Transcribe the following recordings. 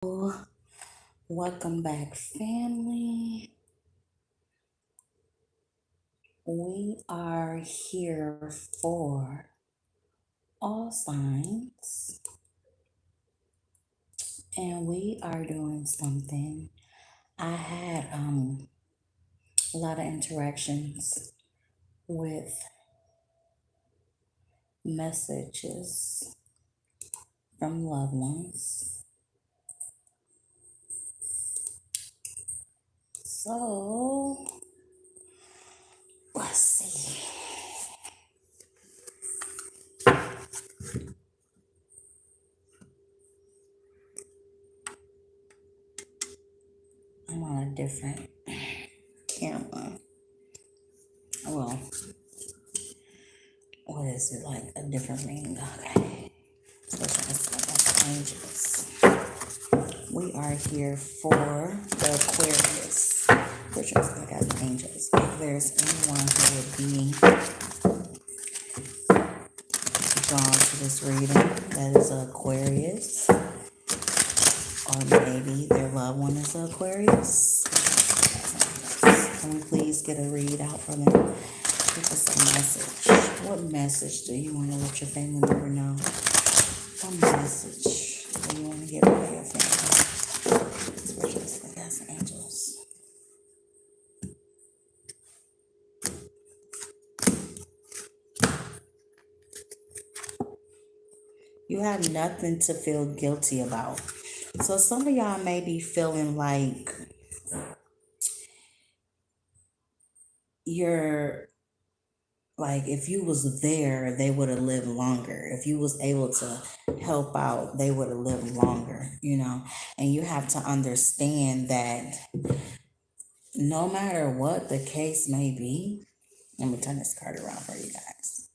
Welcome back, family. We are here for all signs, and we are doing something. I had a lot of interactions with messages from loved ones. So let's see. I'm on a different camera. Well, what is it like? A different ring. Okay. So that's angels. We are here for the Aquarius. Which is like as angels. If there's anyone who would be drawn to this reading that is an Aquarius, or maybe their loved one is an Aquarius, can we please get a read out for them? Give us a message. What message do you want to let your family member know? What message do you want to get for your family? Especially as angels. You have nothing to feel guilty about. So some of y'all may be feeling like you're like if you was there, they would have lived longer. If you was able to help out, they would have lived longer, And you have to understand that no matter what the case may be, let me turn this card around for you guys.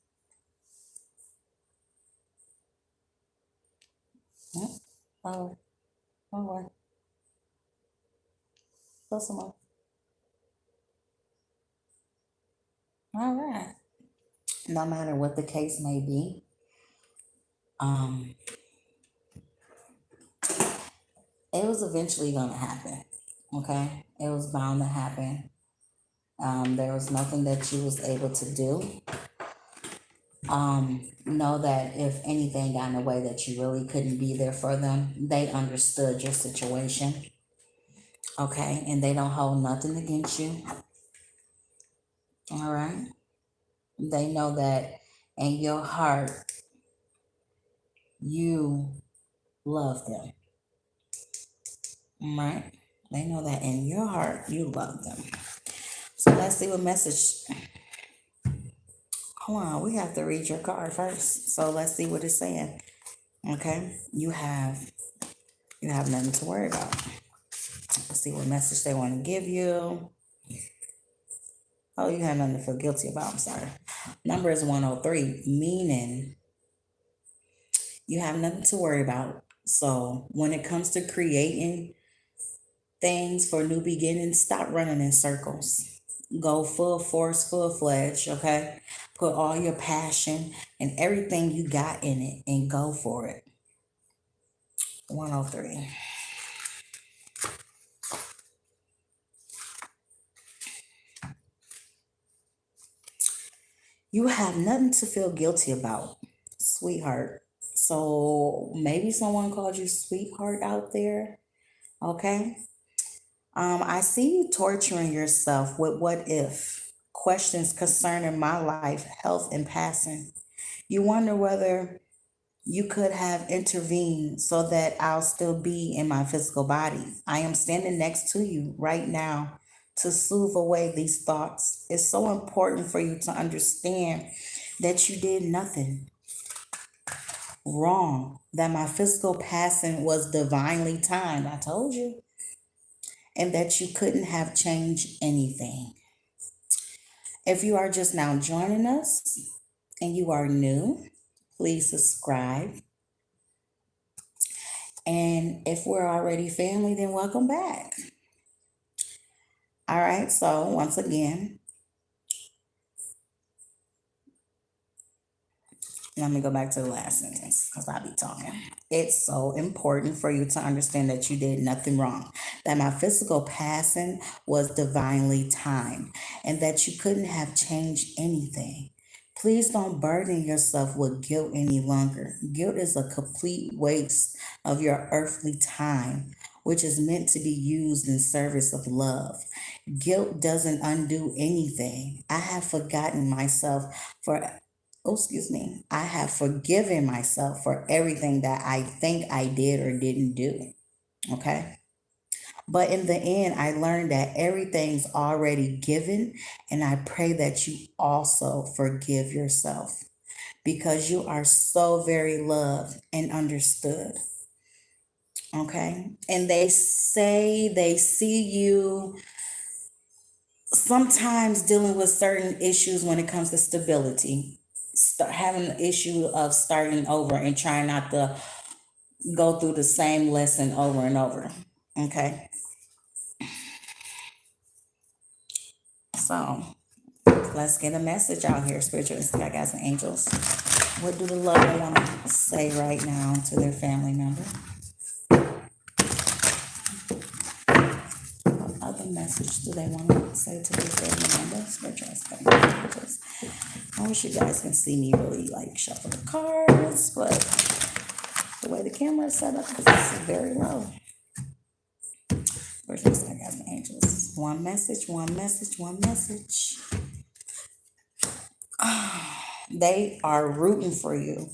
Oh, oh, close them up. All right. No matter what the case may be, it was eventually going to happen. Okay, it was bound to happen. There was nothing that you was able to do. Know that if anything got in the way that you really couldn't be there for them, they understood your situation. Okay, and they don't hold nothing against you. All right, they know that in your heart you love them. All right, they know that in your heart you love them. So let's see what message. Hold on, we have to read your card first. So let's see what it's saying. Okay, you have nothing to worry about. Let's see what message they want to give you. Oh, you have nothing to feel guilty about. I'm sorry. Number is 103, meaning you have nothing to worry about. So when it comes to creating things for new beginnings, stop running in circles. Go full force, full fledged, okay? Put all your passion and everything you got in it and go for it. 103. You have nothing to feel guilty about, sweetheart. So maybe someone called you sweetheart out there, okay? I see you torturing yourself with what if questions concerning my life, health, and passing. You wonder whether you could have intervened so that I'll still be in my physical body. I am standing next to you right now to soothe away these thoughts. It's so important for you to understand that you did nothing wrong, that my physical passing was divinely timed. I told you. And that you couldn't have changed anything. If you are just now joining us and you are new, please subscribe. And if we're already family, then welcome back. All right, so once again, Let me go back to the last sentence because I'll be talking. It's so important for you to understand that you did nothing wrong, that my physical passing was divinely timed, and that you couldn't have changed anything. Please don't burden yourself with guilt any longer. Guilt is a complete waste of your earthly time, which is meant to be used in service of love. Guilt doesn't undo anything. I have forgotten myself for excuse me, I have forgiven myself for everything that I think I did or didn't do. Okay. But in the end, I learned that everything's already given, and I pray that you also forgive yourself because you are so very loved and understood. Okay. And they say they see you sometimes dealing with certain issues when it comes to stability, having the issue of starting over and trying not to go through the same lesson over and over. Okay. So let's get a message out here, spiritual I got some angels. What do the lover want to say right now to their family member? What other message do they want to say to their family member? Spiritual angels. I wish you guys can see me really like shuffle the cards, but the way the camera is set up, it's very low. Where's this? I got the angels. One message, one message, one message. They are rooting for you.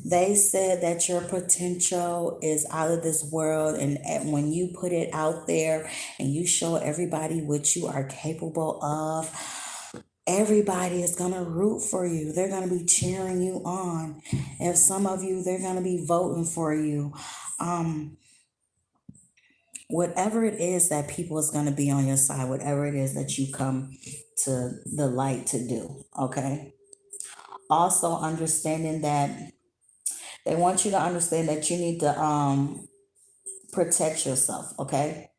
They said that your potential is out of this world, and when you put it out there and you show everybody what you are capable of, everybody is going to root for you. They're going to be cheering you on. And some of you, they're going to be voting for you. Whatever it is that people is going to be on your side, whatever it is that you come to the light to do, okay? Also understanding that they want you to understand that you need to protect yourself, okay?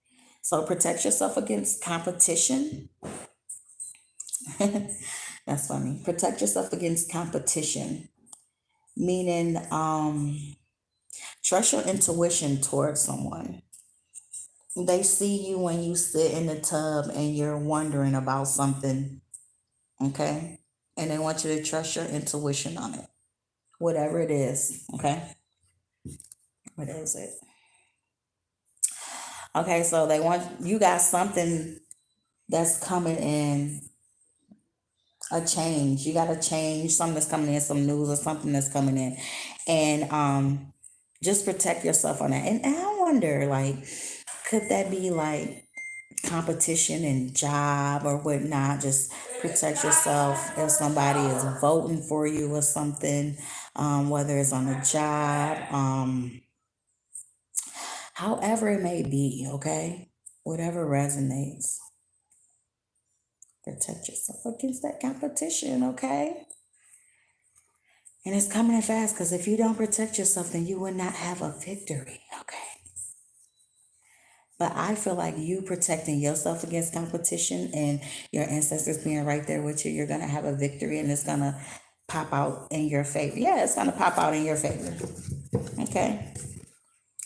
So protect yourself against competition. That's funny. Protect yourself against competition, meaning trust your intuition towards someone. They see you when you sit in the tub and you're wondering about something, okay? And they want you to trust your intuition on it, whatever it is, okay? What is it? Okay, so they want you got something that's coming in, a change. You got a change, something that's coming in, some news or something that's coming in. And just protect yourself on that. And I wonder, like, could that be like competition and job or whatnot? Just protect yourself if somebody is voting for you or something, whether it's on a job, however it may be, okay? Whatever resonates. Protect yourself against that competition, okay? And it's coming in fast because if you don't protect yourself, then you will not have a victory, okay? But I feel like you protecting yourself against competition and your ancestors being right there with you, you're going to have a victory and it's going to pop out in your favor. Yeah, it's going to pop out in your favor. Okay.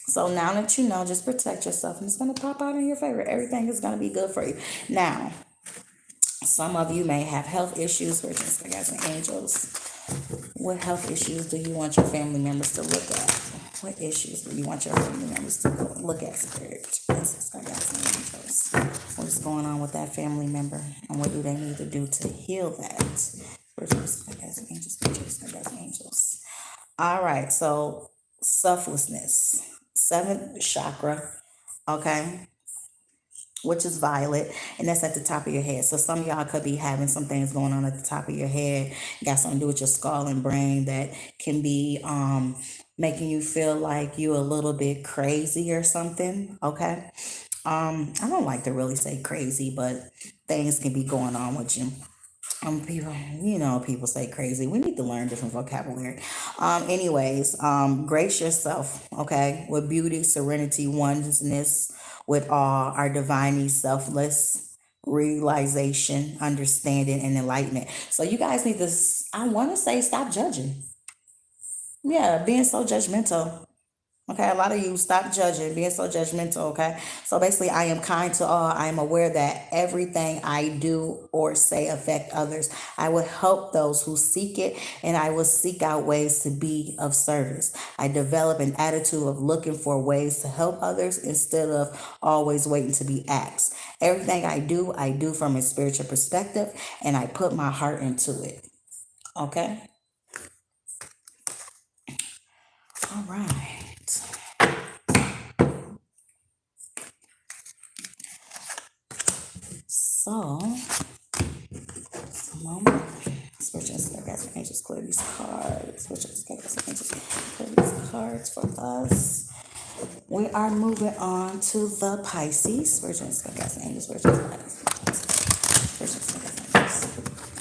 So now that you know, just protect yourself and it's going to pop out in your favor. Everything is going to be good for you. Now, some of you may have health issues. We're just like as angels. What health issues do you want your family members to look at? What issues do you want your family members to look at, Spirit? What is going on with that family member? And what do they need to do to heal that? Angels. All right, so selflessness. 7th chakra, okay? Which is violet, and that's at the top of your head. So some of y'all could be having some things going on at the top of your head, got something to do with your skull and brain that can be making you feel like you're a little bit crazy or something, okay? I don't like to really say crazy, but things can be going on with you. People, people say crazy. We need to learn different vocabulary. Anyways, grace yourself, okay, with beauty, serenity, oneness, with all our divinely selfless realization, understanding, and enlightenment. So you guys need to, I want to say, stop judging. Yeah, being so judgmental. Okay, a lot of you stop judging, being so judgmental. Okay, so basically, I am kind to all. I am aware that everything I do or say affect others. I will help those who seek it, and I will seek out ways to be of service. I develop an attitude of looking for ways to help others instead of always waiting to be asked. Everything I do from a spiritual perspective, and I put my heart into it. Okay, all right. So. Moment. Switch us. I guess I can just clear these cards. Switch us. I guess I can just clear these cards for us. We are moving on to the Pisces. Switch us. I guess I can just switch us.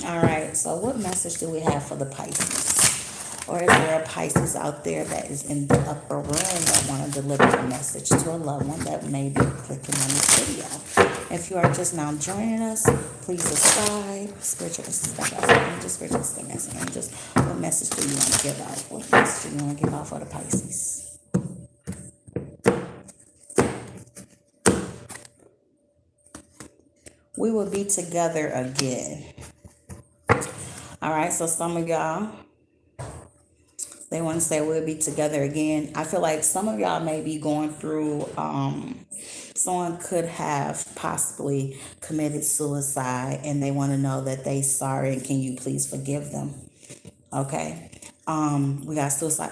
All right. So, what message do we have for the Pisces? Or is there a Pisces out there that is in the upper room that want to deliver a message to a loved one that may be clicking on this video? If you are just now joining us, please subscribe. Spiritual angels, spiritual angels. What message do you want to give out? What message do you want to give out for the Pisces? We will be together again. All right, so some of y'all, they want to say we'll be together again. I feel like some of y'all may be going through, someone could have possibly committed suicide and they want to know that they sorry and can you please forgive them? Okay. We got suicide.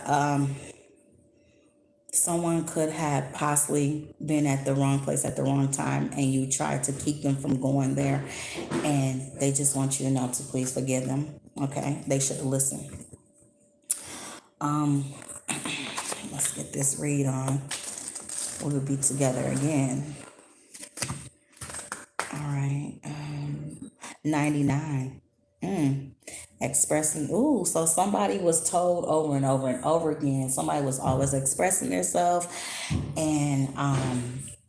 Someone could have possibly been at the wrong place at the wrong time and you tried to keep them from going there and they just want you to know to please forgive them. Okay. They should listen. Let's get this read on. We'll be together again. All right. 99. Expressing. Ooh, so somebody was told over and over and over again. Somebody was always expressing themselves, and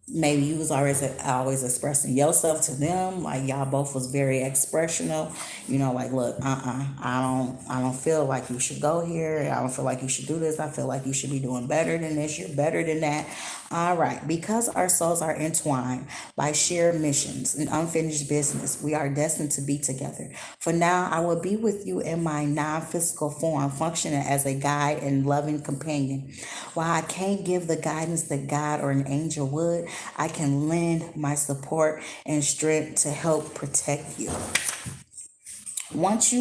maybe you was always expressing yourself to them. Like y'all both was very expressional. You know, like look, I don't feel like you should go here. I don't feel like you should do this. I feel like you should be doing better than this. You're better than that. All right, because our souls are entwined by shared missions and unfinished business, we are destined to be together. For now, I will be with you in my non physical form, functioning as a guide and loving companion. While I can't give the guidance that God or an angel would, I can lend my support and strength to help protect you. Once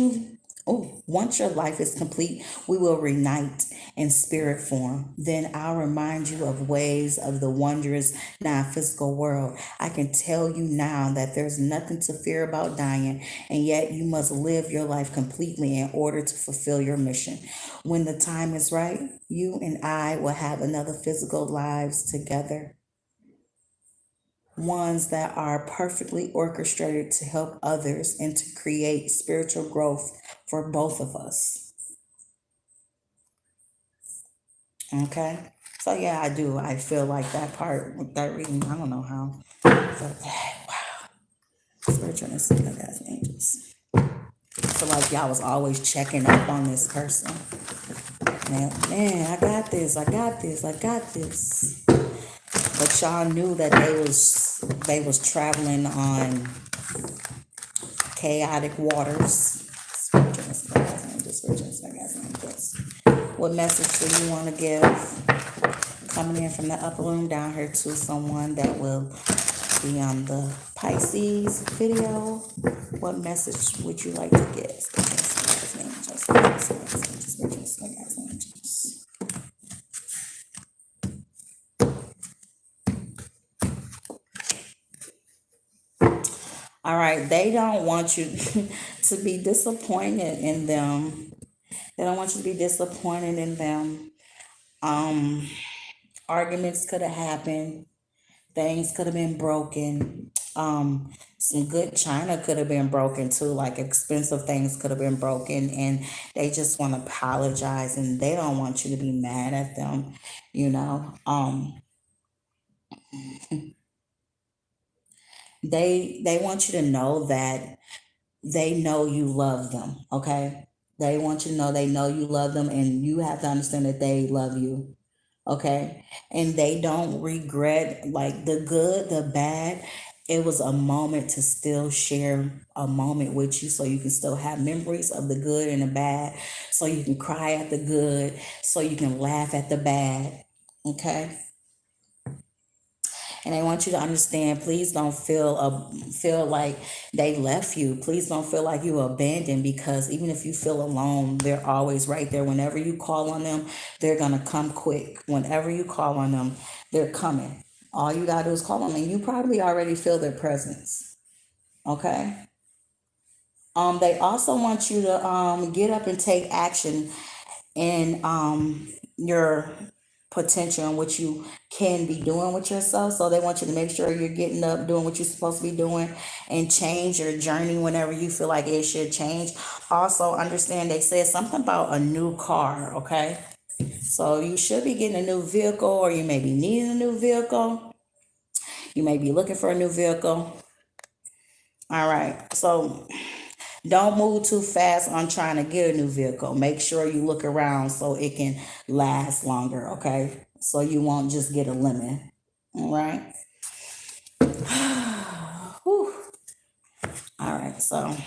your life is complete, we will reunite in spirit form. Then I'll remind you of ways of the wondrous non-physical world. I can tell you now that there's nothing to fear about dying, and yet you must live your life completely in order to fulfill your mission. When the time is right, you and I will have another physical lives together, ones that are perfectly orchestrated to help others and to create spiritual growth for both of us. Okay. So yeah, I do. I feel like that part with that reading. I don't know how. So wow. Spiritual and guys, angels. I feel like y'all was always checking up on this person. Man, I got this. I got this. I got this. But y'all knew that they was traveling on chaotic waters. What message do you want to give? Coming in from the upper room down here to someone that will be on the Pisces video. What message would you like to give? All right, they don't want you to be disappointed in them. They don't want you to be disappointed in them. Arguments could have happened. Things could have been broken. Some good china could have been broken too, like expensive things could have been broken, and they just want to apologize and they don't want you to be mad at them, you know. They want you to know that they know you love them, okay? They want you to know they know you love them, and you have to understand that they love you. Okay. And they don't regret like the good, the bad. It was a moment to still share a moment with you so you can still have memories of the good and the bad. So you can cry at the good, so you can laugh at the bad. Okay. And I want you to understand, please don't feel like they left you. Please don't feel like you abandoned, because even if you feel alone, they're always right there. Whenever you call on them, they're gonna come quick. Whenever you call on them, they're coming. All you gotta do is call them, and you probably already feel their presence. Okay. They also want you to get up and take action in your potential and what you can be doing with yourself. So they want you to make sure you're getting up, doing what you're supposed to be doing, and change your journey whenever you feel like it should change. Also, understand they said something about a new car, okay? So you should be getting a new vehicle, or you may be needing a new vehicle. You may be looking for a new vehicle. All right. So don't move too fast on trying to get a new vehicle. Make sure you look around so it can last longer, okay? So you won't just get a lemon. All right. Whew. All right. So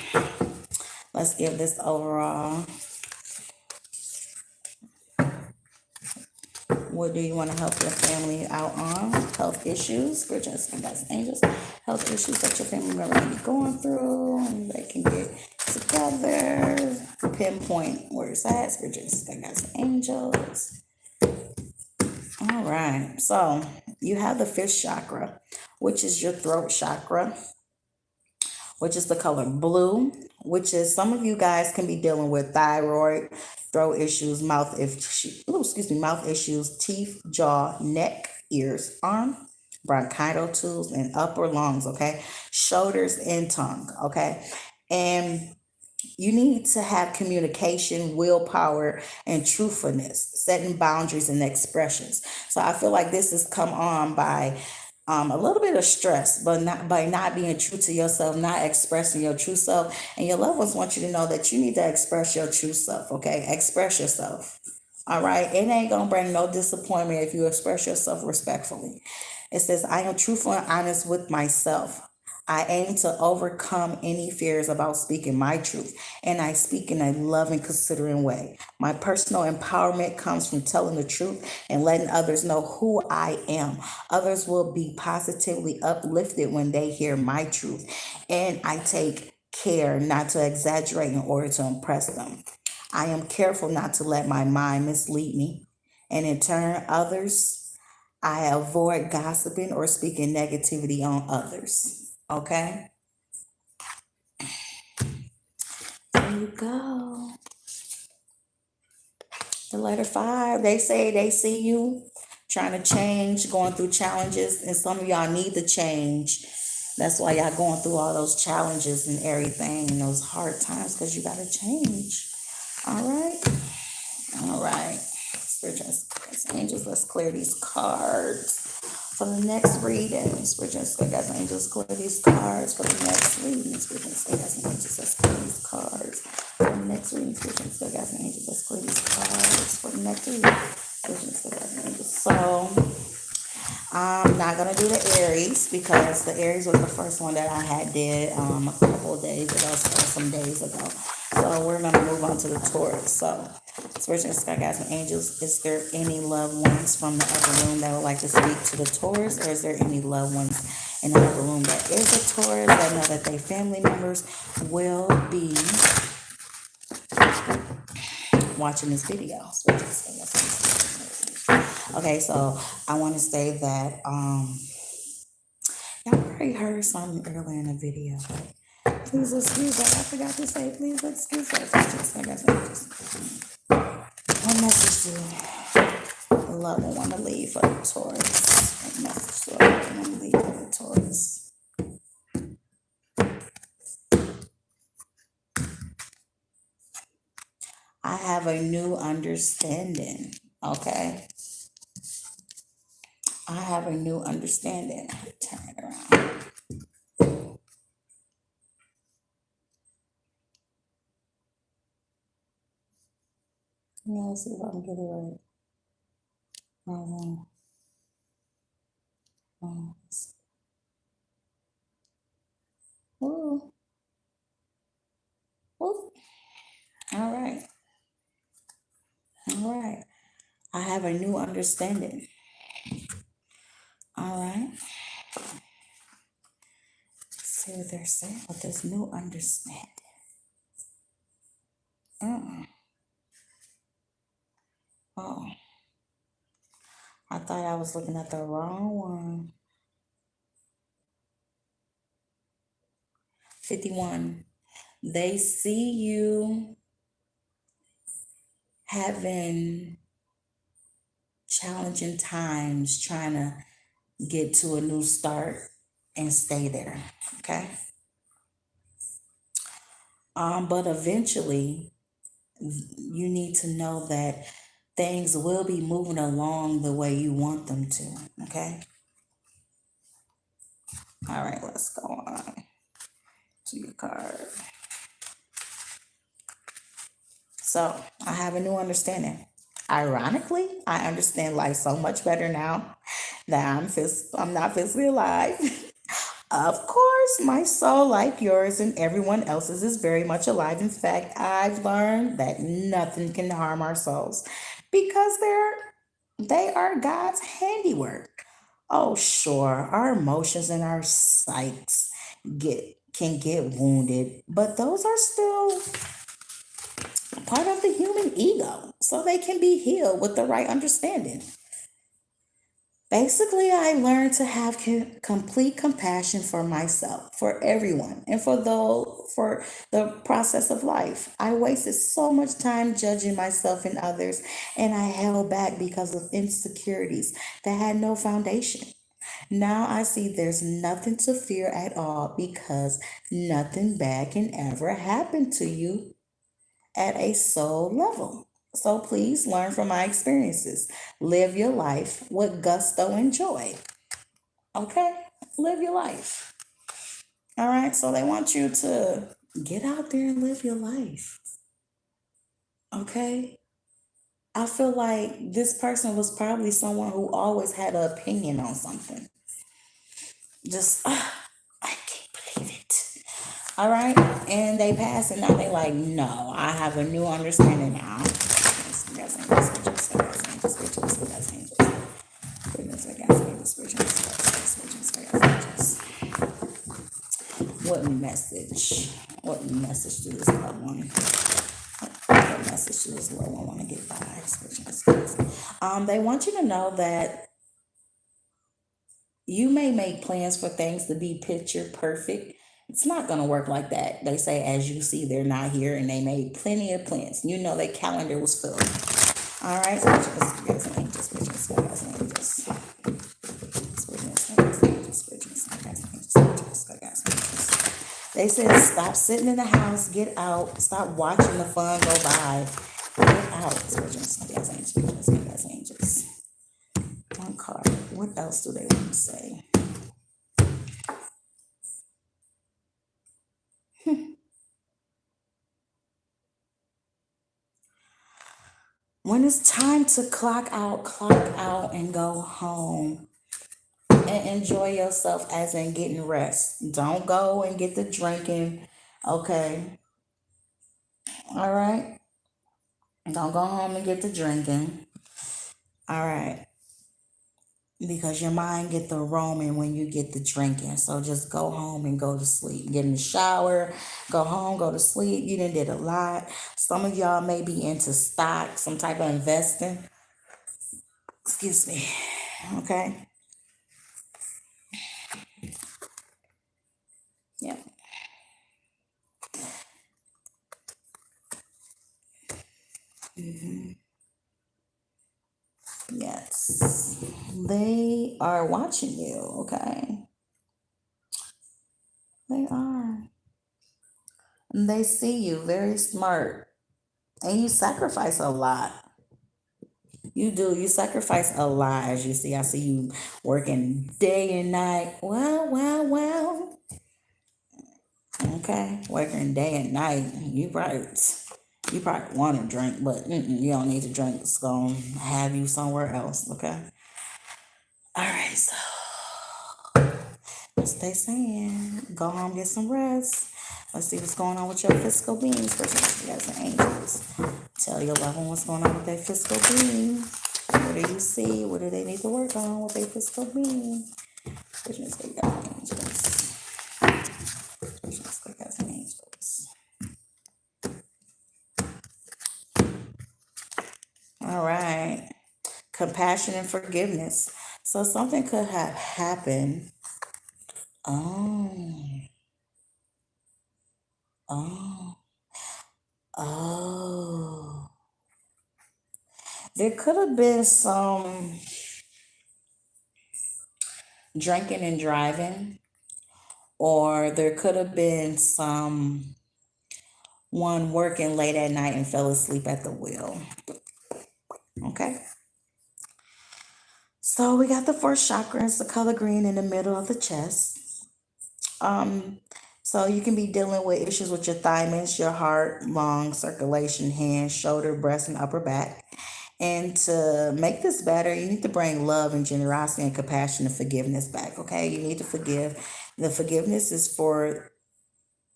let's give this overall. What do you want to help your family out on? Health issues, spiritual guys, angels, health issues that your family member may be going through, and they can get together. Pinpoint where it's at, spiritual guys, angels. All right, so you have the fifth chakra, which is your throat chakra, which is the color blue, which is some of you guys can be dealing with thyroid, throat issues, mouth issues, teeth, jaw, neck, ears, arm, bronchial tubes, and upper lungs, okay? Shoulders and tongue, okay? And you need to have communication, willpower, and truthfulness, setting boundaries and expressions. So I feel like this has come on by a little bit of stress, but not by not being true to yourself, not expressing your true self. And your loved ones want you to know that you need to express your true self, okay? Express yourself. All right. It ain't going to bring no disappointment if you express yourself respectfully. It says, I am truthful and honest with myself. I aim to overcome any fears about speaking my truth, and I speak in a loving, considering way. My personal empowerment comes from telling the truth and letting others know who I am. Others will be positively uplifted when they hear my truth, and I take care not to exaggerate in order to impress them. I am careful not to let my mind mislead me, and in turn, I avoid gossiping or speaking negativity on others. Okay? There you go. The letter 5, they say they see you trying to change, going through challenges, and some of y'all need to change. That's why y'all going through all those challenges and everything and those hard times, because you got to change. All right? All right. Spiritual angels, let's clear these cards for the next reading. Spiritual guys, angels, clear these cards for the next reading. Spiritual guys, angels, let's clear these cards for the next reading. Spiritual guys, angels, let's clear these cards for the next reading. Spiritual guys, angels. So I'm not gonna do the Aries, because the Aries was the first one that I had did a couple of days ago, some days ago. So we're gonna move on to the Taurus. So spiritual sky guys and angels, is there any loved ones from the upper room that would like to speak to the Taurus, or is there any loved ones in the upper room that is a Taurus that know that their family members will be watching this video? Okay, so I want to say that y'all already heard something earlier in the video. Please excuse that. I forgot to say, please excuse that. What message do the loved one want to leave for the Taurus? What message do the loved one want to leave for the Taurus? I have a new understanding, okay? I have a new understanding. Turn it around. Yeah, let's see if I can get it right. Ooh. Ooh. All right. All right. I have a new understanding. All right. Let's see what they're saying with this new understanding. Oh, I thought I was looking at the wrong one. 51. They see you having challenging times trying to get to a new start and stay there. Okay. But eventually you need to know that things will be moving along the way you want them to. Okay. All right, let's go on to your card. So I have a new understanding. Ironically, I understand life so much better now that I'm not physically alive. Of course, my soul, like yours and everyone else's, is very much alive. In fact, I've learned that nothing can harm our souls because they are God's handiwork. Oh, sure, our emotions and our psyches can get wounded, but those are still part of the human ego, so they can be healed with the right understanding. Basically, I learned to have complete compassion for myself, for everyone, and for the process of life. I wasted so much time judging myself and others, and I held back because of insecurities that had no foundation. Now I see there's nothing to fear at all because nothing bad can ever happen to you at a soul level. So please learn from my experiences. Live your life with gusto and joy. Okay? Live your life. All right? So they want you to get out there and live your life. Okay? I feel like this person was probably someone who always had an opinion on something. Just, I can't believe it. All right? And they pass and now they like, no, I have a new understanding now. What message? What message do this loved one? What message do this loved one want to get by? They want you to know that you may make plans for things to be picture perfect. It's not going to work like that. They say, as you see, they're not here, and they made plenty of plans. You know, their calendar was full. All right, they said, stop sitting in the house, get out, stop watching the fun go by, get out. One card. What else do they want to say? When it's time to clock out and go home and enjoy yourself, as in getting rest. Don't go and get the drinking. Okay. All right. Don't go home and get the drinking. All right. Because your mind get the roaming when you get the drinking. So just go home and go to sleep. Get in the shower, go home, go to sleep. You done did a lot. Some of y'all may be into stock, some type of investing. Excuse me. Okay. Yeah. Yes. They are watching you, okay? They are. And they see you very smart. And you sacrifice a lot. You do. You sacrifice a lot, as you see. I see you working day and night. Well. Okay. Working day and night. You right. You probably want to drink, but you don't need to drink. It's going to have you somewhere else, okay? All right, so as they saying, go home, get some rest. Let's see what's going on with your physical beings. First, you guys are angels. Tell your loved one what's going on with their physical being. What do you see? What do they need to work on with their physical being? First, you guys are angels. First, you guys are angels. All right. Compassion and forgiveness. So something could have happened. Oh. Oh. Oh. There could have been some drinking and driving, or there could have been some one working late at night and fell asleep at the wheel. Okay. So we got the first chakra, it's the color green in the middle of the chest. So you can be dealing with issues with your thymus, your heart, lung, circulation, hands, shoulder, breast, and upper back. And to make this better, you need to bring love and generosity and compassion and forgiveness back. Okay, you need to forgive. The forgiveness is for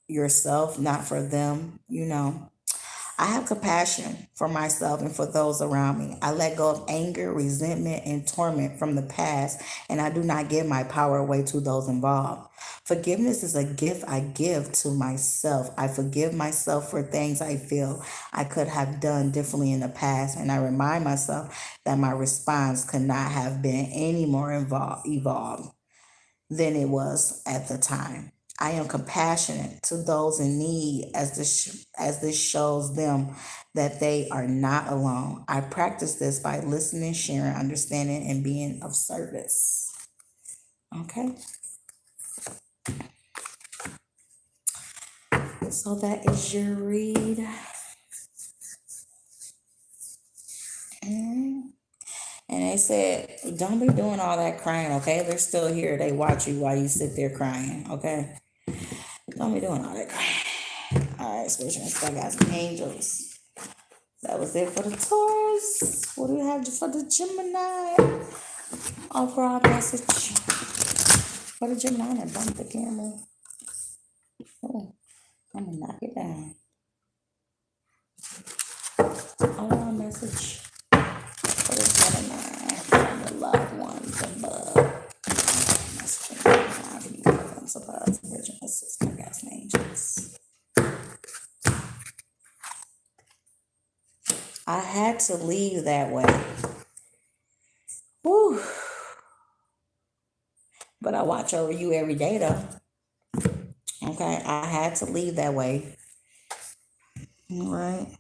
yourself, not for them. I have compassion for myself and for those around me. I let go of anger, resentment, and torment from the past, and I do not give my power away to those involved. Forgiveness is a gift I give to myself. I forgive myself for things I feel I could have done differently in the past, and I remind myself that my response could not have been any more evolved than it was at the time. I am compassionate to those in need as this shows them that they are not alone. I practice this by listening, sharing, understanding, and being of service. Okay. So that is your read. And they said, don't be doing all that crying, okay? They're still here. They watch you while you sit there crying, okay? Don't be doing all that crying. All right, spiritual, I got some angels. That was it for the Taurus. What do we have for the Gemini? Overall message for the Gemini. And bump the camera. Oh, I'm gonna knock it down. Overall message for the Gemini from the loved ones above. I had to leave that way. Whew. But I watch over you every day, though. Okay, I had to leave that way. All right.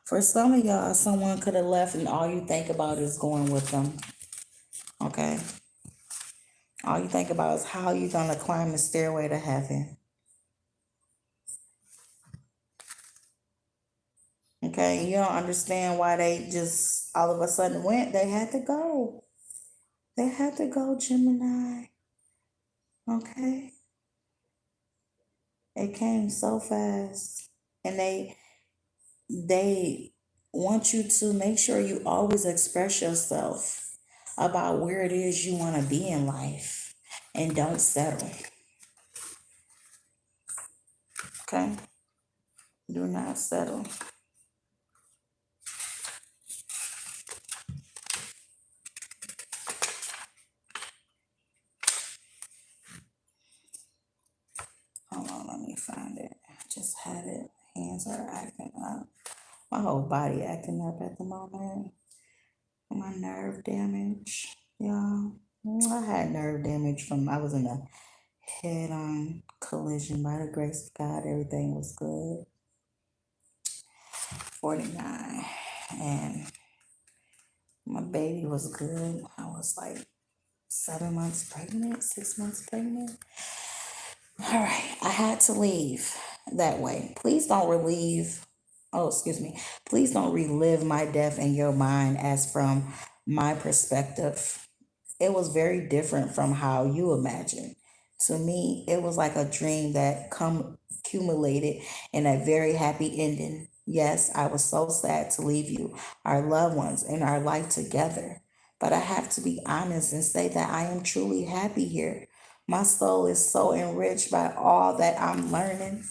For some of y'all, someone could have left and all you think about is going with them. Okay? All you think about is how you're going to climb the stairway to heaven. Okay? You don't understand why they just all of a sudden went. They had to go. They had to go, Gemini. Okay? It came so fast. And they want you to make sure you always express yourself about where it is you want to be in life and don't settle. Okay? Do not settle. Hold on, let me find it. I just had it. Hands are acting up. My whole body acting up at the moment. My nerve damage, y'all. I had nerve damage I was in a head-on collision. By the grace of God, everything was good. 49. And my baby was good. I was like 7 months pregnant, 6 months pregnant. All right, I had to leave that way. Please don't Please don't relive my death in your mind as from my perspective. It was very different from how you imagined To me, it was like a dream that accumulated in a very happy ending. Yes, I was so sad to leave you, our loved ones, and our life together. But I have to be honest and say that I am truly happy here. My soul is so enriched by all that I'm learning,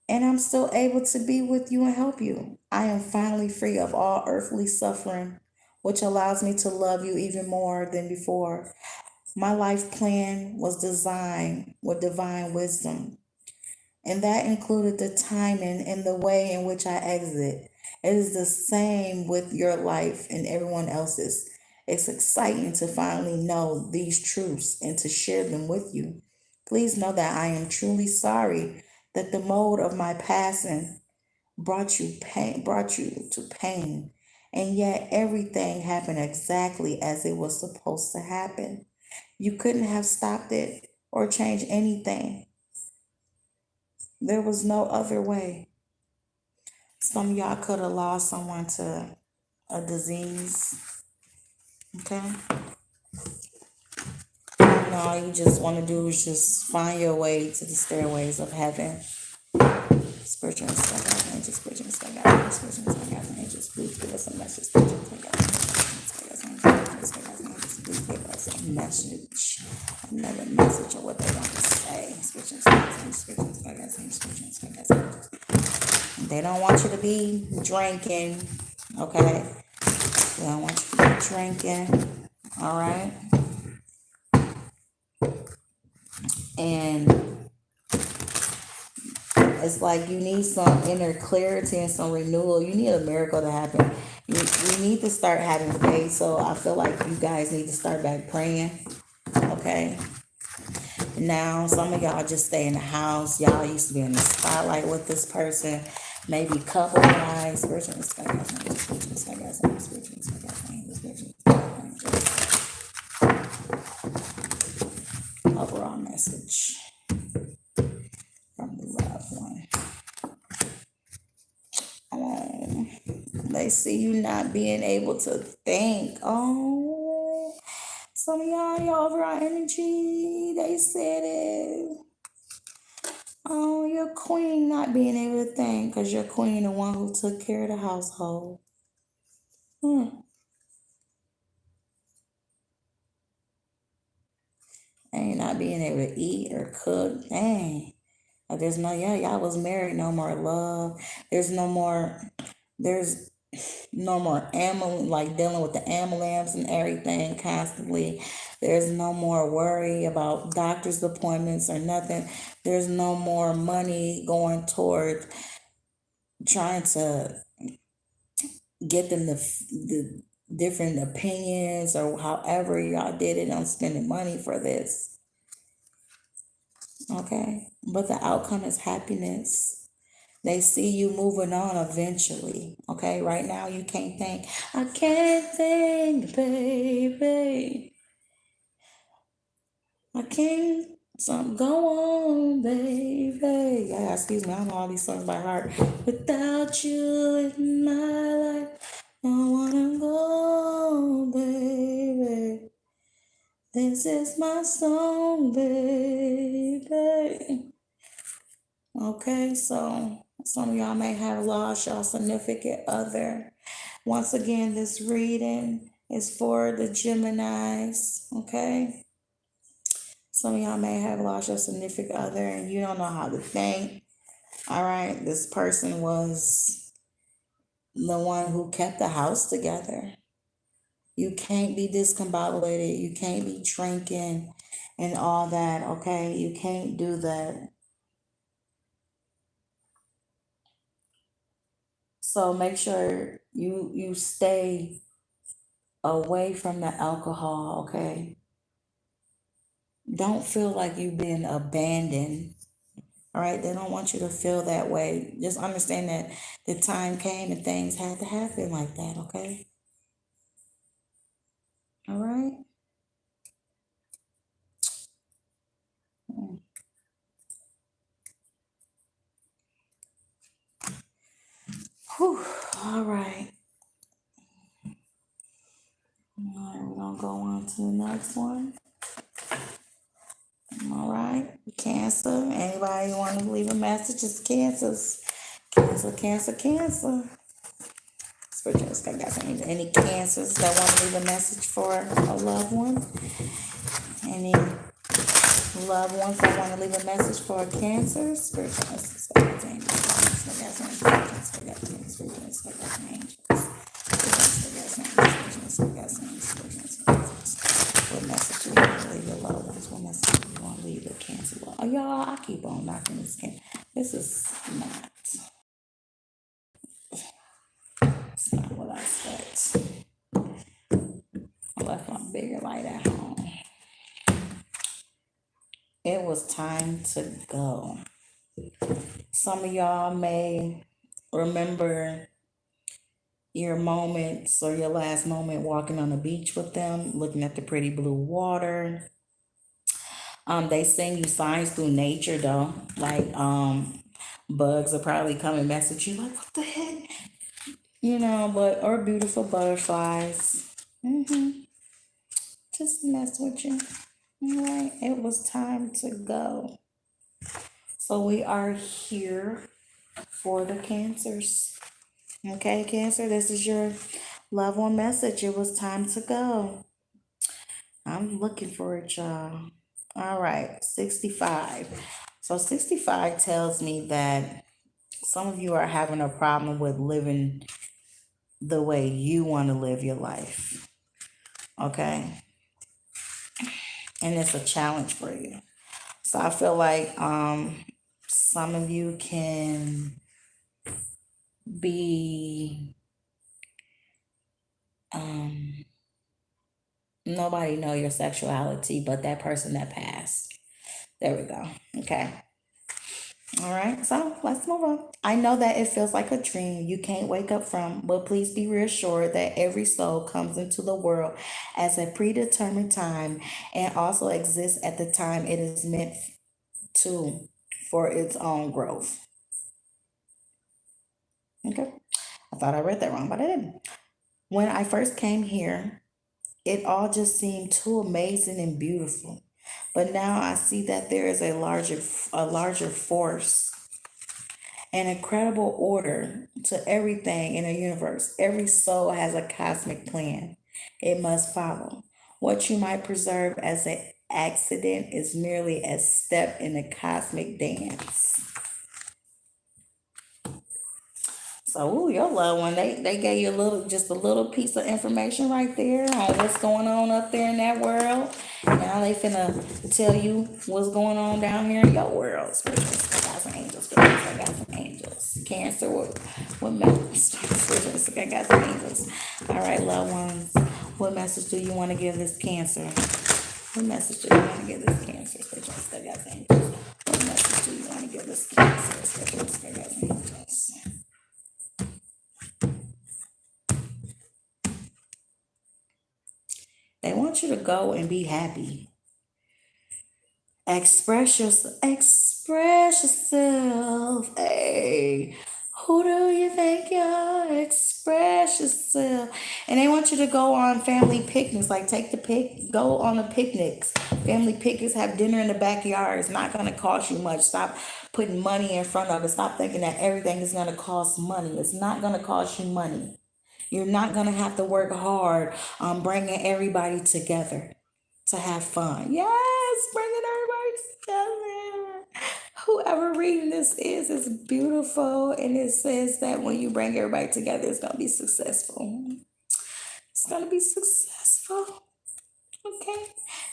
and I'm still able to be with you and help you. I am finally free of all earthly suffering, which allows me to love you even more than before. My life plan was designed with divine wisdom, and that included the timing and the way in which I exit. It is the same with your life and everyone else's. It's exciting to finally know these truths and to share them with you. Please know that I am truly sorry that the mode of my passing brought you to pain, and yet everything happened exactly as it was supposed to happen. You couldn't have stopped it or changed anything. There was no other way. Some of y'all could have lost someone to a disease. Okay? And all you just want to do is just find your way to the stairways of heaven. Spiritual and stuff, angels, spiritual and stuff, spiritual and stuff, angels, please give us a message. Spiritual and stuff, please give us a message. Another message of what they want to say. Spiritual and stuff, spiritual and stuff, spiritual and stuff. They don't want you to be drinking, okay? They don't want you to be drinking, all right? And it's like you need some inner clarity and some renewal. You need a miracle to happen. You need to start having faith. So I feel like you guys need to start back praying, okay? Now, some of y'all just stay in the house. Y'all used to be in the spotlight with this person. Maybe couple wise, spiritual and spiritual, spiritual, spiritual, spiritual, spiritual. Overall message from the loved one. They see you not being able to think. Oh, some of y'all overall energy. They said it. Oh, your queen not being able to think because your queen the one who took care of the household. Ain't not being able to eat or cook. Dang. There's no, yeah, y'all was married, no more love. There's no more like dealing with the ambulance and everything constantly. There's no more worry about doctor's appointments or nothing. There's no more money going toward trying to get them the different opinions or however y'all did it on spending money for this. Okay, but the outcome is happiness. They see you moving on eventually. Okay, right now you can't think. I can't think, baby. I can't. Go on, baby. Yeah, excuse me. I know all these songs by heart. Without you in my life, I wanna go, baby. This is my song, baby. Okay, so some of y'all may have lost your significant other. Once again, this reading is for the Geminis, okay? Some of y'all may have lost your significant other and you don't know how to think. All right, this person was the one who kept the house together. You can't be discombobulated. You can't be drinking and all that, okay? You can't do that. So make sure you stay away from the alcohol, okay? Don't feel like you've been abandoned. All right, they don't want you to feel that way. Just understand that the time came and things had to happen like that, okay? All right? Whew. All right. All right, we're going to go on to the next one. Cancer. Anybody want to leave a message? It's Cancers. Cancer, Cancer, Cancer. Spiritual sky guys, any Cancers that want to leave a message for a loved one? Any loved ones that want to leave a message for a Cancer? Spiritual sky guys, what message do you want to leave your loved ones? What message do you want to leave the Cancer? Oh, y'all, I keep on knocking this can. This is not. It's not what I expect. I left my bigger light at home. It was time to go. Some of y'all may remember your moments or your last moment walking on the beach with them, looking at the pretty blue water. They send you signs through nature though, like bugs will probably come and mess with you, like what the heck, but or beautiful butterflies. Just mess with you. All right, it was time to go. So we are here for the Cancers. Okay, Cancer, this is your loved one message. It was time to go. I'm looking for it, y'all. All right, 65. So 65 tells me that some of you are having a problem with living the way you want to live your life. Okay? And it's a challenge for you. So I feel like some of you can be nobody know your sexuality but that person that passed. There we go. Okay. All right, so let's move on. I know that it feels like a dream you can't wake up from, but please be reassured that every soul comes into the world as a predetermined time and also exists at the time it is meant to for its own growth. Okay. I thought I read that wrong, but I didn't. When I first came here, it all just seemed too amazing and beautiful. But now I see that there is a larger force, an incredible order to everything in the universe. Every soul has a cosmic plan it must follow. What you might preserve as an accident is merely a step in the cosmic dance. So, your loved one, they gave you just a little piece of information right there on what's going on up there in that world. Now they finna tell you what's going on down here in your world. I got some angels. I got some angels. Cancer, what message? I got some angels. All right, loved ones, what message do you want to give this Cancer? What message do you want to give this Cancer? I got some angels. What message do you want to give this Cancer? I got some angels. They want you to go and be happy. Express yourself. Hey, who do you think you are? Express yourself. And they want you to go on family picnics. Like go on the picnics. Family picnics, have dinner in the backyard. It's not going to cost you much. Stop putting money in front of it. Stop thinking that everything is going to cost money. It's not going to cost you money. You're not going to have to work hard on bringing everybody together to have fun. Yes, bringing everybody together. Whoever reading this is beautiful. And it says that when you bring everybody together, it's going to be successful. It's going to be successful. Okay.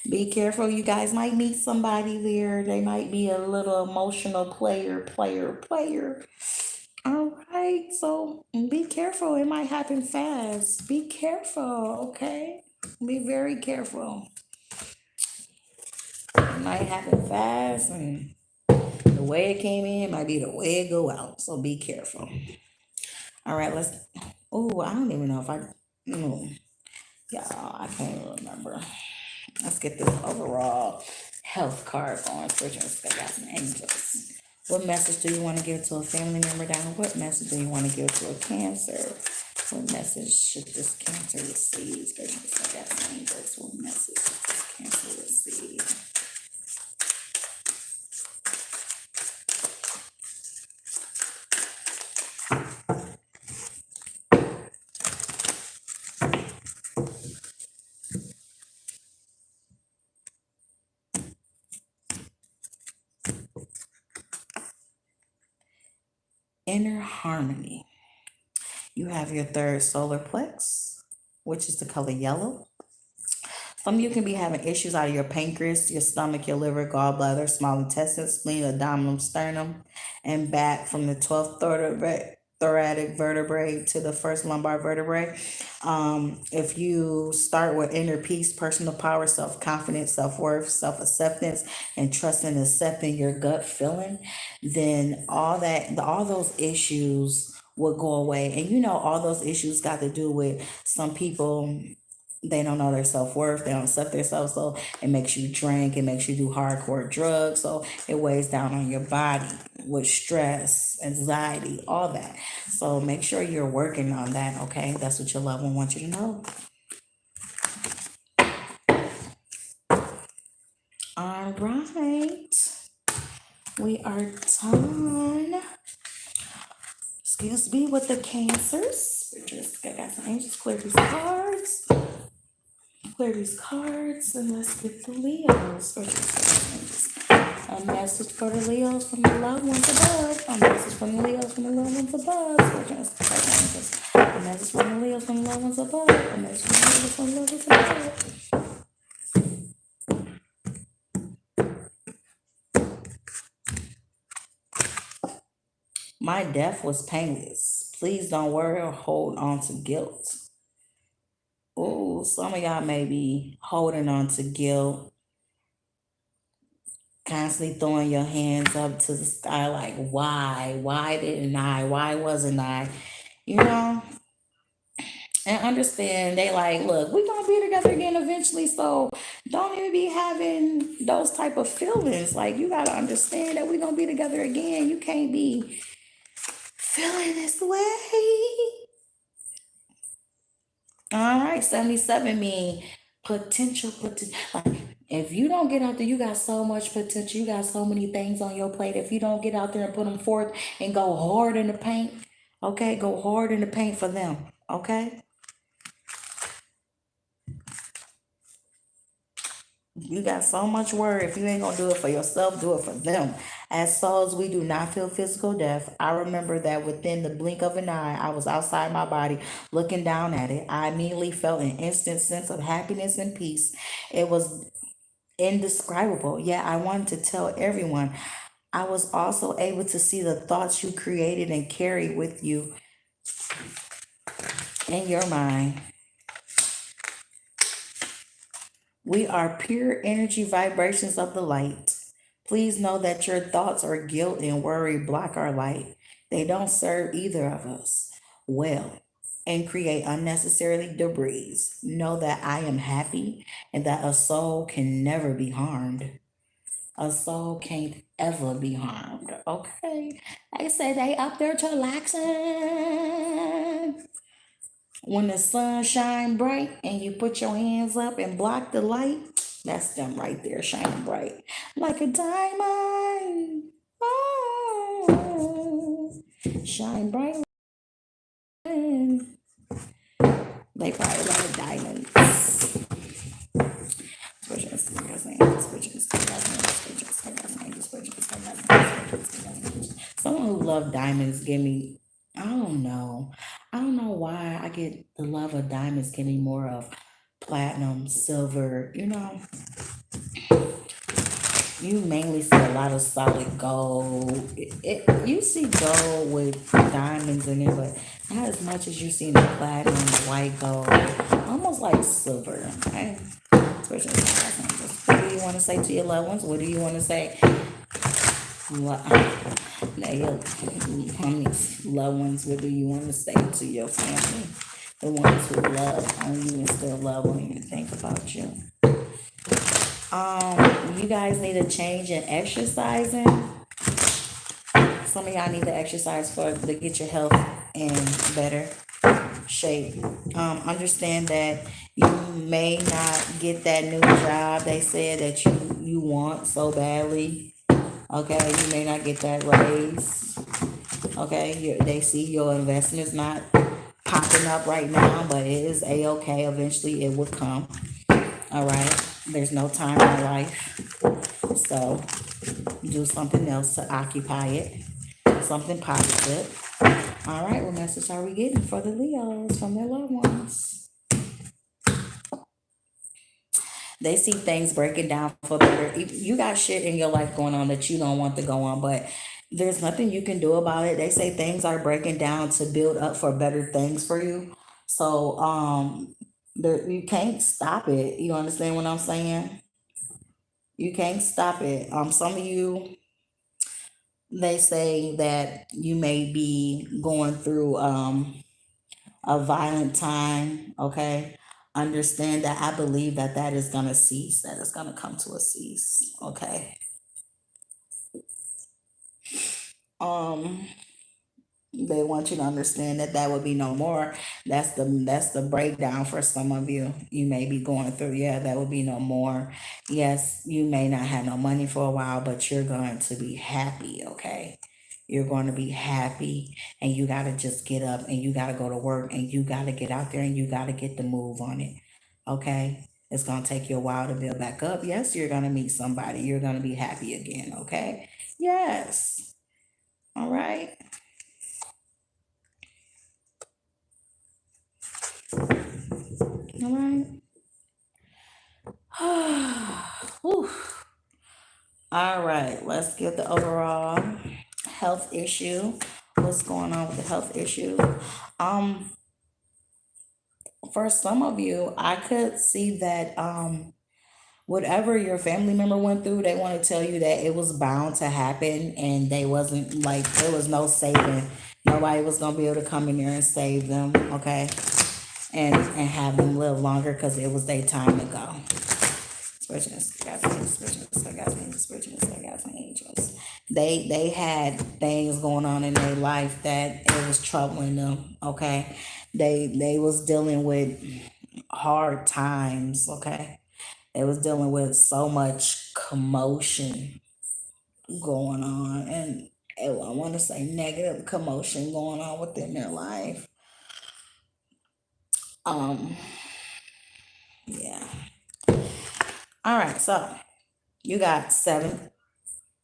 Be careful. You guys might meet somebody there. They might be a little emotional player. All right, so be careful. It might happen fast. Be careful, okay? Be very careful. It might happen fast, and the way it came in might be the way it go out. So be careful. All right, let's. Oh, I don't even know if I. Y'all, I can't even remember. Let's get this overall health card going. I got some angels. What message do you want to give to a family member down? What message do you want to give to a Cancer? What message should this Cancer receive? I got some angels. What message should this Cancer receive? inner harmony. You have your third solar plex, which is the color yellow. Some of you can be having issues out of your pancreas, your stomach, your liver, gallbladder, small intestine, spleen, abdominal, sternum, and back from the 12th thoracic vertebrae to the first lumbar vertebrae. If you start with inner peace, personal power, self-confidence, self-worth, self-acceptance, and trust and accepting your gut feeling, then all those issues will go away. And you know, all those issues got to do with some people, they don't know their self-worth, they don't accept themselves, so it makes you drink, it makes you do hardcore drugs, so it weighs down on your body with stress, anxiety, all that. So make sure you're working on that, okay? That's what your loved one wants you to know. All right, we are done. Excuse me with the Cancers. I got some angels, clear these cards. Clear these cards and let's get the Leos. A message for the Leos from the loved ones above. A message from the Leos from the loved ones above. A message from the Leos from the loved ones above. A message from the Leos from the loved ones above. My death was painless. Please don't worry or hold on to guilt. Oh, some of y'all may be holding on to guilt, constantly throwing your hands up to the sky like, why? Why didn't I? Why wasn't I? You know? And understand, they like, look, we're going to be together again eventually, so don't even be having those type of feelings. Like, you got to understand that we're going to be together again. You can't be feeling this way. All right, 77 mean potential. Like, if you don't get out there, you got so much potential. You got so many things on your plate. If you don't get out there and put them forth and go hard in the paint, okay? Go hard in the paint for them, okay? You got so much worry. If you ain't gonna do it for yourself, do it for them. As souls, we do not feel physical death. I remember that within the blink of an eye, I was outside my body looking down at it. I immediately felt an instant sense of happiness and peace. It was indescribable. Yeah, I wanted to tell everyone. I was also able to see the thoughts you created and carry with you in your mind. We are pure energy vibrations of the light. Please know that your thoughts or guilt and worry block our light. They don't serve either of us well and create unnecessarily debris. Know that I am happy and that a soul can never be harmed. A soul can't ever be harmed. Okay. They say they up there chillaxing. When the sun shine bright and you put your hands up and block the light, that's them right there shining bright like a diamond. Oh, shine bright. They probably love diamonds. Someone who loves diamonds give me, I don't know why I get the love of diamonds give me more of platinum, silver, you know. You mainly see a lot of solid gold. You see gold with diamonds in it, but not as much as you see in the platinum, the white gold, almost like silver. Okay? What do you want to say to your loved ones? What do you want to say? Your loved ones, what do you want to say to your family? The ones who love on you and still love on you and think about you. You guys need a change in exercising. Some of y'all need to exercise to get your health in better shape. Understand that you may not get that new job they said that you want so badly. Okay, you may not get that raise. Okay, they see your investments not popping up right now, but it is a-okay. Eventually it will come. All right, there's no time in life, so do something else to occupy it. something positive. All right, what message are we getting for the Leos from their loved ones? They see things breaking down for better. You got shit in your life going on that you don't want to go on, but there's nothing you can do about it. They say things are breaking down to build up for better things for you. So you can't stop it. You understand what I'm saying? You can't stop it. Some of you, they say that you may be going through a violent time. Okay, understand that. I believe that that is gonna cease. That is gonna come to a cease. Okay. Um, they want you to understand that that would be no more. That's the breakdown for some of you. You may be going through, yeah, that would be no more. Yes, you may not have no money for a while, but you're going to be happy. Okay, you're going to be happy, and you got to just get up and you got to go to work and you got to get out there and you got to get the move on it. Okay, it's going to take you a while to build back up. Yes, you're going to meet somebody. You're going to be happy again. Okay, yes. All right. All right. Whew. All right, let's get the overall health issue. What's going on with the health issue? Um, for some of you, I could see that whatever your family member went through, they want to tell you that it was bound to happen and they wasn't like there was no saving. Nobody was gonna be able to come in there and save them, okay? And have them live longer because it was their time to go. Angels. They had things going on in their life that it was troubling them. Okay, they was dealing with hard times. Okay, they was dealing with so much commotion going on, and I want to say negative commotion going on within their life. Yeah. All right, so you got seven.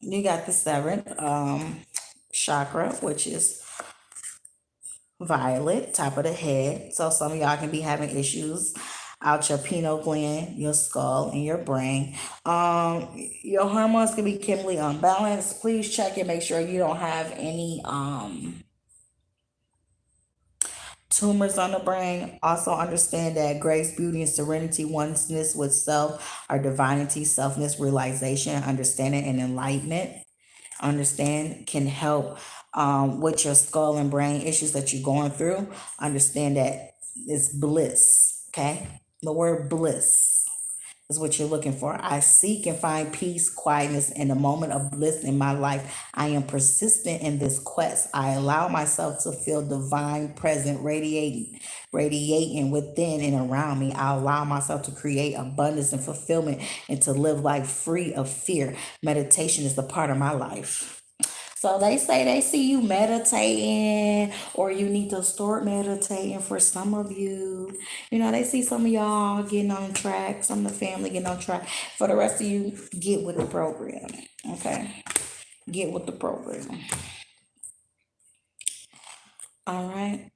You got the seventh chakra, which is violet, top of the head. So some of y'all can be having issues out your pineal gland, your skull, and your brain. Your hormones can be chemically unbalanced. Please check and make sure you don't have any tumors on the brain. Also understand that grace, beauty, and serenity, oneness with self, are divinity, selfness, realization, understanding, and enlightenment. Understand can help with your skull and brain issues that you're going through. Understand that it's bliss. Okay, the word bliss is what you're looking for. I seek and find peace, quietness, and a moment of bliss in my life. I am persistent in this quest. I allow myself to feel divine present radiating within and around me. I allow myself to create abundance and fulfillment and to live life free of fear. Meditation is a part of my life. So they say they see you meditating, or you need to start meditating for some of you. You know, they see some of y'all getting on track, some of the family getting on track. For the rest of you, get with the program. Okay? Get with the program. All right.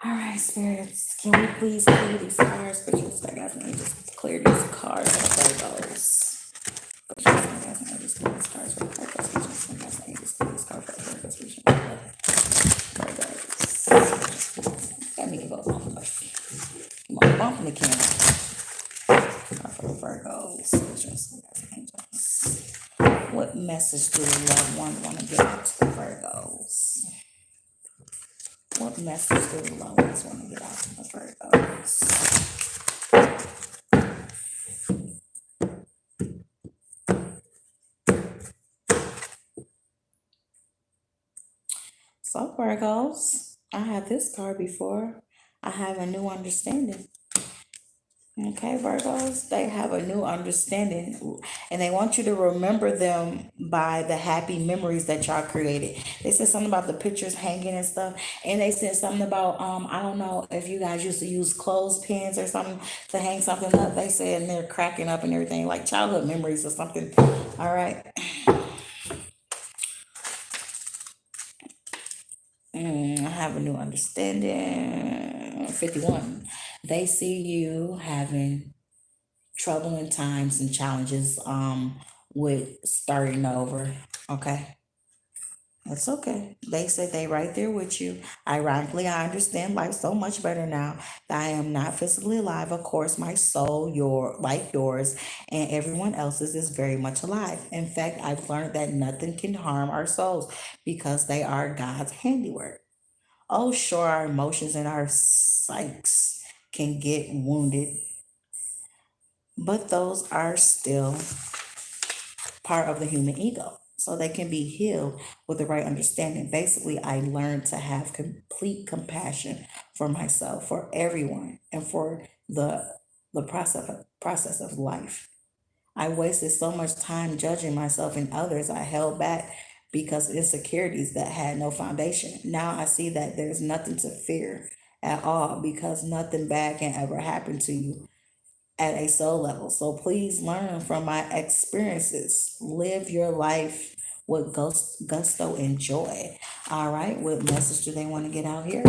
All right, spirits. Can we please clear these cards? But you guys need to just clear these cards for those. That nigga go bump us. Come on, bump the camera. For the Virgos. What message do the loved one want to get out to the Virgos? What message do the loved ones want to get out to the Virgos? So Virgos, I had this card before. I have a new understanding. Okay, Virgos, they have a new understanding, and they want you to remember them by the happy memories that y'all created. They said something about the pictures hanging and stuff, and they said something about I don't know if you guys used to use clothespins or something to hang something up. They said, and they're cracking up and everything, like childhood memories or something All right. I have a new understanding. 51. They see you having troubling times and challenges with starting over. Okay. That's okay. They say they right there with you. Ironically, I understand life so much better now that I am not physically alive. Of course, my soul, like yours, and everyone else's is very much alive. In fact, I've learned that nothing can harm our souls because they are God's handiwork. Oh, sure, our emotions and our psyches can get wounded, but those are still part of the human ego. So they can be healed with the right understanding. Basically, I learned to have complete compassion for myself, for everyone, and for the process of life. I wasted so much time judging myself and others. I held back because insecurities that had no foundation. Now I see that there's nothing to fear at all because nothing bad can ever happen to you at a soul level. So please learn from my experiences. Live your life with gusto and joy. All right. What message do they want to get out here?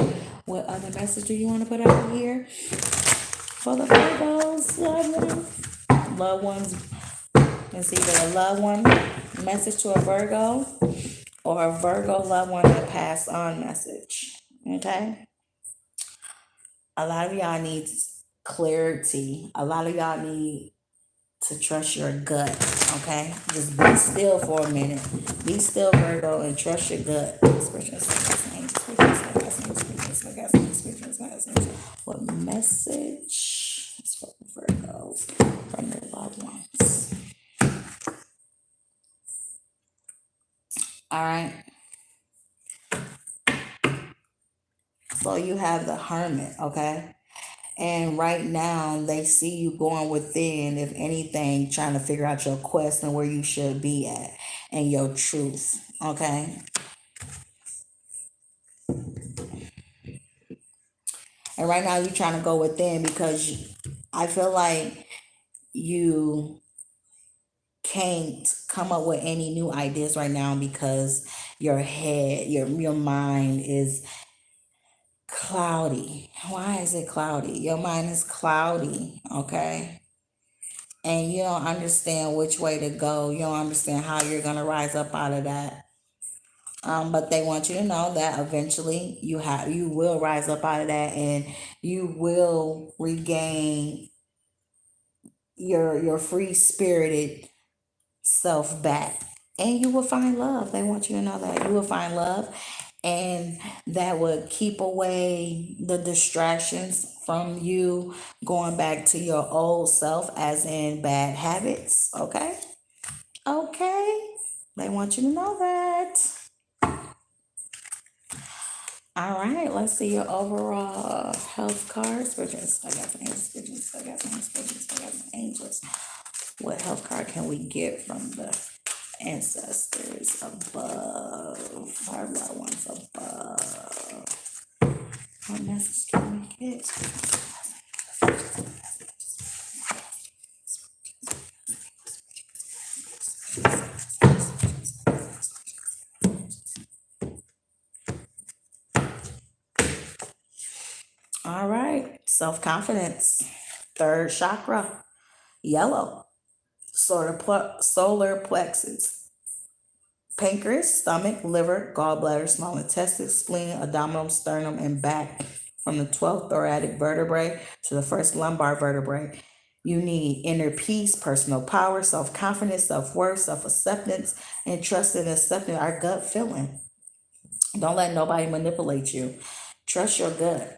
What other message do you want to put out here for the Virgos? Loved ones. It's either a loved one message to a Virgo or a Virgo loved one that passed on message. Okay. A lot of y'all need clarity. A lot of y'all need to trust your gut, okay? Just be still for a minute. Be still, Virgo, and trust your gut. What message is for the Virgos from their loved ones? All right. So you have the Hermit, okay? And right now, they see you going within, if anything, trying to figure out your quest and where you should be at and your truth. Okay. And right now, you're trying to go within because I feel like you can't come up with any new ideas right now because your head, your mind is cloudy. Why is it cloudy? Your mind is cloudy. Okay. And you don't understand which way to go. You don't understand how you're going to rise up out of that. But they want you to know that eventually you will rise up out of that and you will regain your free spirited self back. And you will find love. They want you to know that you will find love, and that would keep away the distractions from you going back to your old self, as in bad habits. Okay. Okay. They want you to know that. All right, let's see your overall health cards. I got some angels, I got some angels. What health card can we get from the ancestors above? Our loved ones above. What message can we get? All right, self-confidence. Third chakra, yellow. Solar plexus. Pancreas, stomach, liver, gallbladder, small intestine, spleen, abdominal, sternum, and back. From the 12th thoracic vertebrae to the first lumbar vertebrae. You need inner peace, personal power, self-confidence, self-worth, self-acceptance, and trust in accepting our gut feeling. Don't let nobody manipulate you. Trust your gut.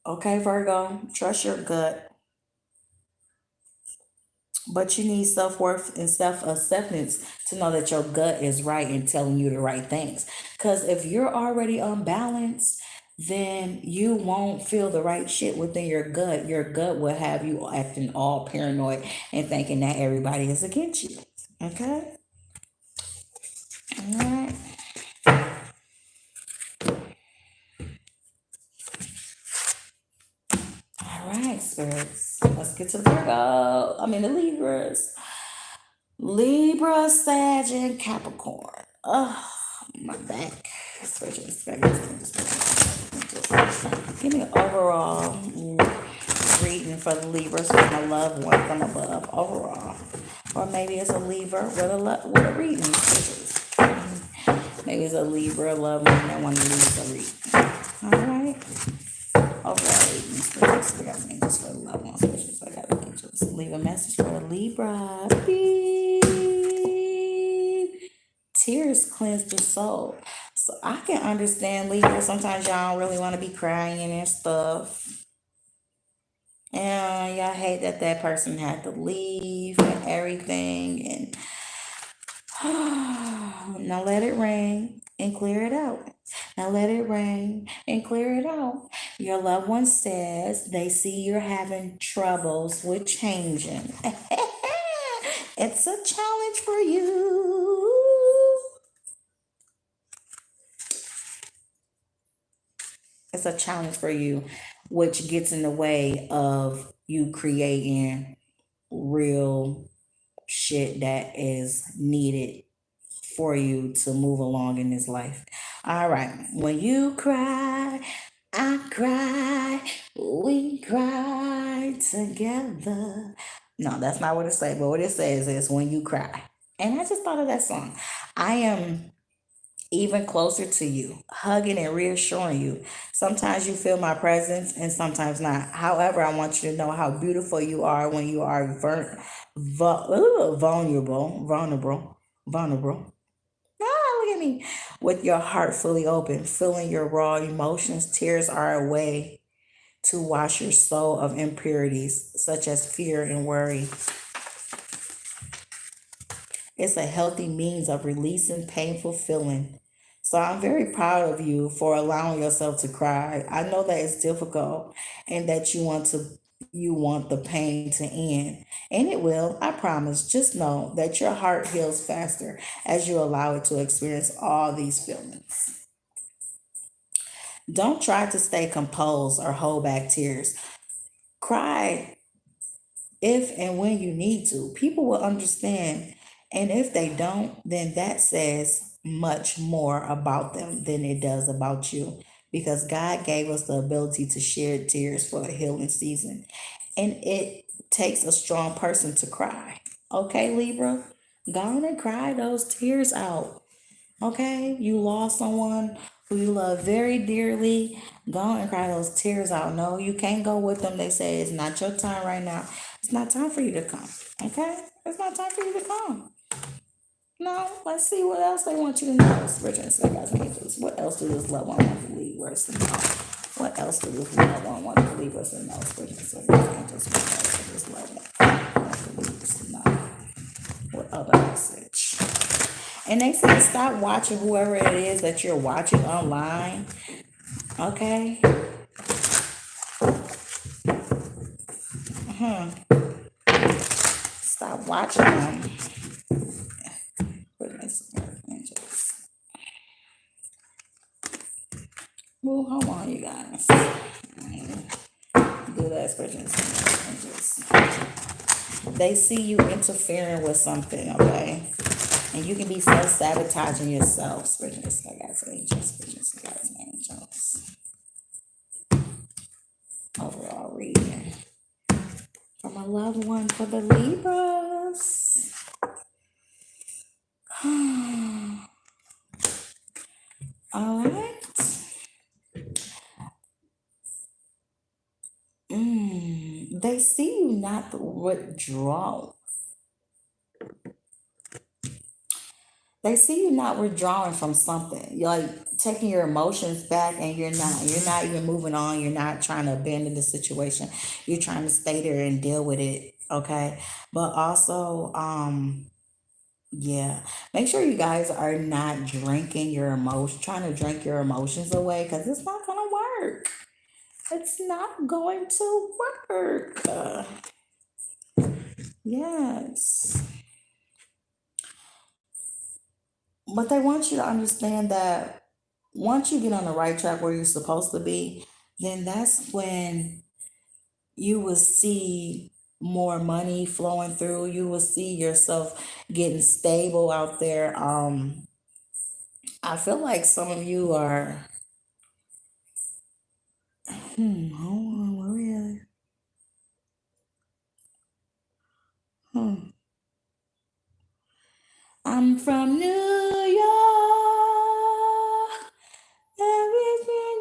Okay, Virgo, trust your gut. But you need self-worth and self-acceptance to know that your gut is right and telling you the right things. Because if you're already unbalanced, then you won't feel the right shit within your gut. Your gut will have you acting all paranoid and thinking that everybody is against you. Okay? All right. All right, spirits. Let's get to Virgo. The Libras. Libra, Sag, and Capricorn. Oh, my back. Give me an overall reading for the Libras from a loved one from above. Overall. Or maybe it's a Libra with a reading. Maybe it's a Libra loved one that want to leave a reading. Alright. Overall reading. We got angels for the loved ones. I got angels. Leave a message for the Libra. Beep. Tears cleanse the soul. So I can understand Libra. Sometimes y'all don't really want to be crying and stuff. And y'all hate that person had to leave and everything. And now let it rain and clear it out. Now let it rain and clear it out. Your loved one says they see you're having troubles with changing. It's a challenge for you. It's a challenge for you, which gets in the way of you creating real shit that is needed for you to move along in this life. All right. When you cry, I cry, we cry together. No, that's not what it says, but what it says is when you cry. And I just thought of that song. I am even closer to you, hugging and reassuring you. Sometimes you feel my presence and sometimes not. However, I want you to know how beautiful you are when you are vulnerable. Look at me. With your heart fully open, feeling your raw emotions. Tears are a way to wash your soul of impurities, such as fear and worry. It's a healthy means of releasing painful feeling. So I'm very proud of you for allowing yourself to cry. I know that it's difficult and that you want the pain to end. And it will, I promise. Just know that your heart heals faster as you allow it to experience all these feelings. Don't try to stay composed or hold back tears. Cry if and when you need to. People will understand. And if they don't, then that says much more about them than it does about you. Because God gave us the ability to shed tears for a healing season. And it takes a strong person to cry. Okay, Libra? Go on and cry those tears out. Okay? You lost someone who you love very dearly. Go on and cry those tears out. No, you can't go with them. They say it's not your time right now. It's not time for you to come. Okay? It's not time for you to come. No, let's see what else they want you to know. What else do this loved one want to leave us to know? What else do this loved one want to leave us to know? What other message? And they say stop watching whoever it is that you're watching online. Okay? Stop watching them. Well, hold on, you guys. Do that expression. They see you interfering with something, okay? And you can be self-sabotaging yourself. Angels. Overall reading from a loved one for the Libras. All right. They see you not withdrawn. They see you not withdrawing from something. You're like taking your emotions back and you're not even moving on. You're not trying to abandon the situation. You're trying to stay there and deal with it. Okay. But also, yeah, make sure you guys are not drinking your emotions, trying to drink your emotions away because it's not going to work. It's not going to work. Yes. But they want you to understand that once you get on the right track where you're supposed to be, then that's when you will see more money flowing through. You will see yourself getting stable out there. I feel like some of you are, hold on, where we at? I'm from New York. Everything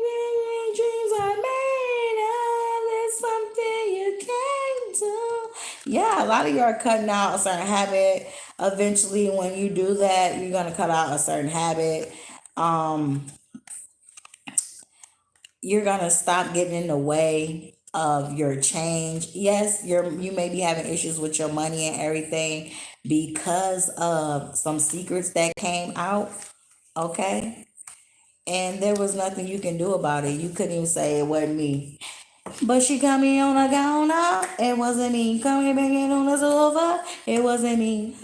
dreams are made of is something you can't do. Yeah, a lot of you are cutting out a certain habit. Eventually, when you do that, you're gonna cut out a certain habit. You're gonna stop getting in the way of your change. Yes, you may be having issues with your money and everything because of some secrets that came out. Okay. And there was nothing you can do about it. You couldn't even say it wasn't me. But she coming on a gown out. It wasn't me. Coming back in on the sofa. It wasn't me.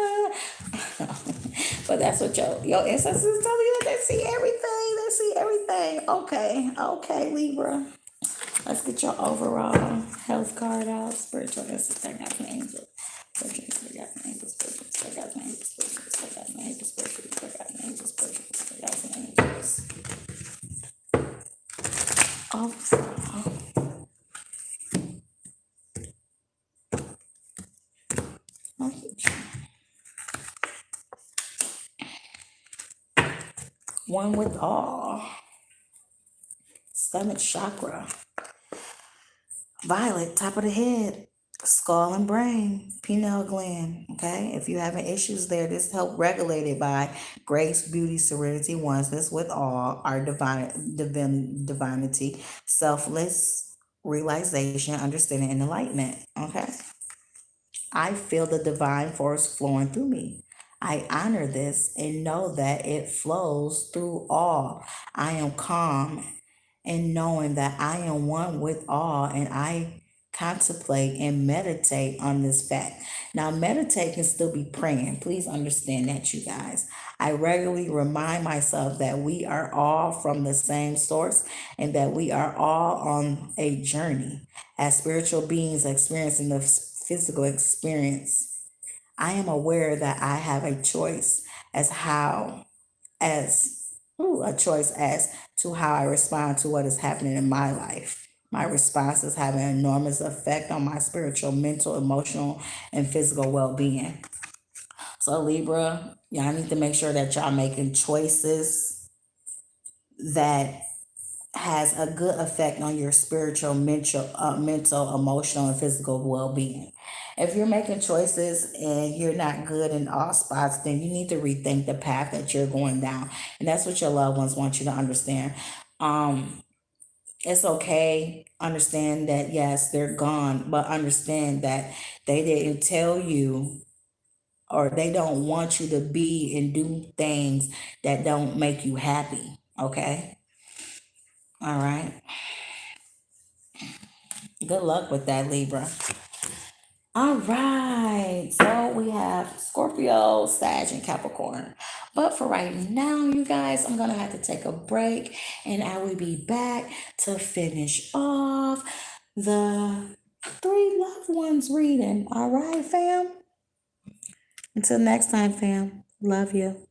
But that's what your ancestors tell you. They see everything. They see everything. Okay. Okay, Libra. Let's get your overall health card out. Spiritual ancestors, guardian angels. Spiritual guardian angels. Spiritual guardian angels. Spiritual guardian angels. Spiritual guardian angels. Spiritual guardian angels. Overall. One with all. 7th chakra. Violet, top of the head. Skull and brain. Pineal gland. Okay. If you're having issues there, this help regulated by grace, beauty, serenity, oneness with all, our divinity, selfless realization, understanding, and enlightenment. Okay. I feel the divine force flowing through me. I honor this and know that it flows through all. I am calm and knowing that I am one with all, and I contemplate and meditate on this fact. Now, meditate can still be praying. Please understand that, you guys. I regularly remind myself that we are all from the same source and that we are all on a journey as spiritual beings experiencing the physical experience. I am aware that I have a choice as to how I respond to what is happening in my life. My response is having an enormous effect on my spiritual, mental, emotional, and physical well-being. So Libra, y'all need to make sure that y'all making choices that has a good effect on your spiritual, mental, emotional, and physical well-being. If you're making choices and you're not good in all spots, then you need to rethink the path that you're going down. And that's what your loved ones want you to understand. It's okay. Understand that, yes, they're gone, but understand that they didn't tell you, or they don't want you to be and do things that don't make you happy. Okay? All right. Good luck with that, Libra. All right. So we have Scorpio, Sag, and Capricorn. But for right now, you guys, I'm going to have to take a break and I will be back to finish off the 3 loved ones reading. All right, fam? Until next time, fam. Love you.